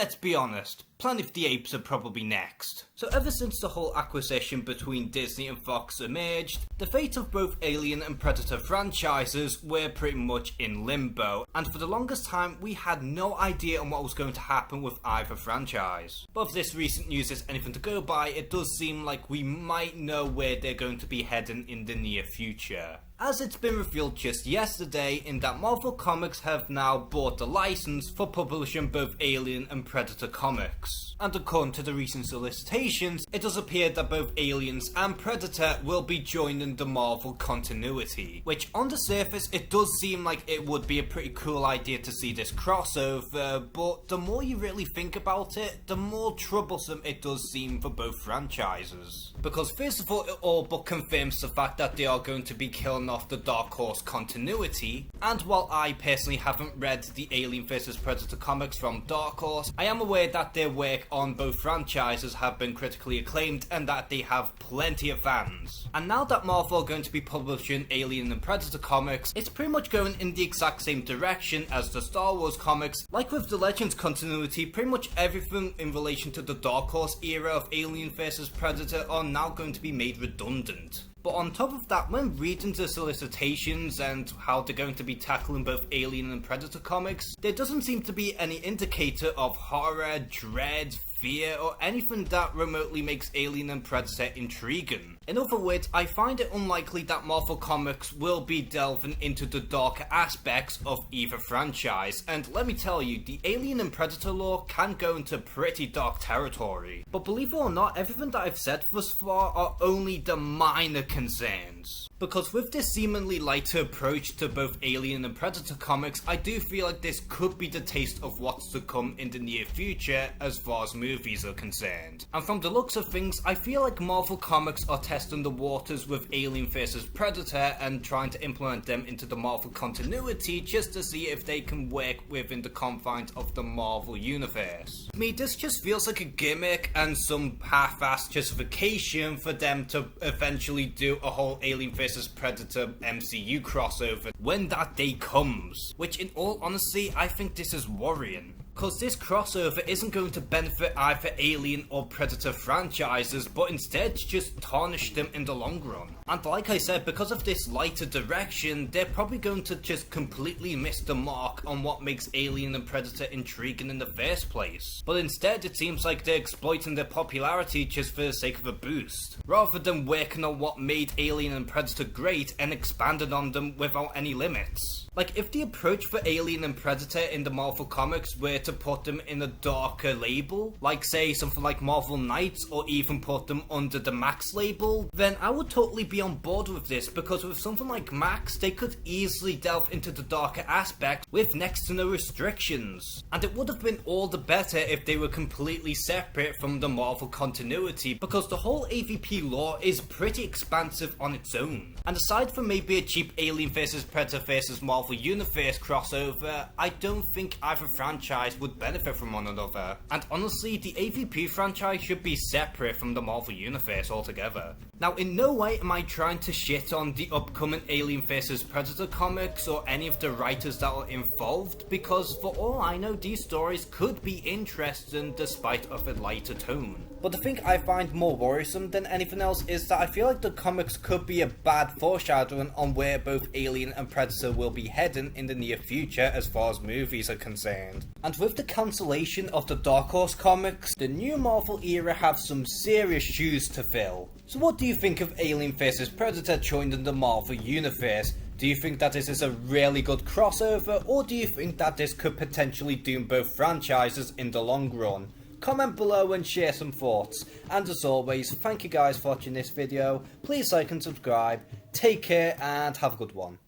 let's be honest, Planet of the Apes are probably next. So ever since the whole acquisition between Disney and Fox emerged, the fate of both Alien and Predator franchises were pretty much in limbo, and for the longest time we had no idea on what was going to happen with either franchise. But if this recent news is anything to go by, it does seem like we might know where they're going to be heading in the near future. As it's been revealed just yesterday, in that Marvel Comics have now bought the license for publishing both Alien and Predator comics. And according to the recent solicitations, it does appear that both Aliens and Predator will be joining the Marvel continuity. Which on the surface, it does seem like it would be a pretty cool idea to see this crossover, but the more you really think about it, the more troublesome it does seem for both franchises. Because first of all, it all but confirms the fact that they are going to be killing off the Dark Horse continuity, and while I personally haven't read the Alien vs Predator comics from Dark Horse, I am aware that their work on both franchises have been critically acclaimed and that they have plenty of fans. And now that Marvel are going to be publishing Alien and Predator comics, it's pretty much going in the exact same direction as the Star Wars comics. Like with the Legends continuity, pretty much everything in relation to the Dark Horse era of Alien vs Predator are now going to be made redundant. But on top of that, when reading the solicitations and how they're going to be tackling both Alien and Predator comics, there doesn't seem to be any indicator of horror, dread, fear, or anything that remotely makes Alien and Predator intriguing. In other words, I find it unlikely that Marvel Comics will be delving into the darker aspects of either franchise, and let me tell you, the Alien and Predator lore can go into pretty dark territory. But believe it or not, everything that I've said thus far are only the minor concerns. Because with this seemingly lighter approach to both Alien and Predator comics, I do feel like this could be the taste of what's to come in the near future as far as movies are concerned. And from the looks of things, I feel like Marvel Comics are testing the waters with Alien vs Predator and trying to implement them into the Marvel continuity just to see if they can work within the confines of the Marvel universe. To me, this just feels like a gimmick and some half-assed justification for them to eventually do a whole Alien vs Predator MCU crossover when that day comes. Which in all honesty, I think this is worrying. Because this crossover isn't going to benefit either Alien or Predator franchises, but instead just tarnish them in the long run. And like I said, because of this lighter direction, they're probably going to just completely miss the mark on what makes Alien and Predator intriguing in the first place. But instead, it seems like they're exploiting their popularity just for the sake of a boost, rather than working on what made Alien and Predator great and expanding on them without any limits. Like, if the approach for Alien and Predator in the Marvel Comics were to put them in a darker label, like say something like Marvel Knights, or even put them under the Max label, then I would totally be on board with this, because with something like Max, they could easily delve into the darker aspects with next to no restrictions. And it would have been all the better if they were completely separate from the Marvel continuity, because the whole AVP lore is pretty expansive on its own. And aside from maybe a cheap Alien vs Predator vs Marvel Universe crossover, I don't think either franchise would benefit from one another. And honestly, the AVP franchise should be separate from the Marvel Universe altogether. Now, in no way am I trying to shit on the upcoming Alien vs Predator comics or any of the writers that are involved, because for all I know, these stories could be interesting despite of a lighter tone. But the thing I find more worrisome than anything else is that I feel like the comics could be a bad foreshadowing on where both Alien and Predator will be heading in the near future as far as movies are concerned. And with the cancellation of the Dark Horse comics, the new Marvel era have some serious shoes to fill. So what do you think of Alien vs Predator joining the Marvel Universe? Do you think that this is a really good crossover, or do you think that this could potentially doom both franchises in the long run? Comment below and share some thoughts. And as always, thank you guys for watching this video. Please like and subscribe. Take care and have a good one.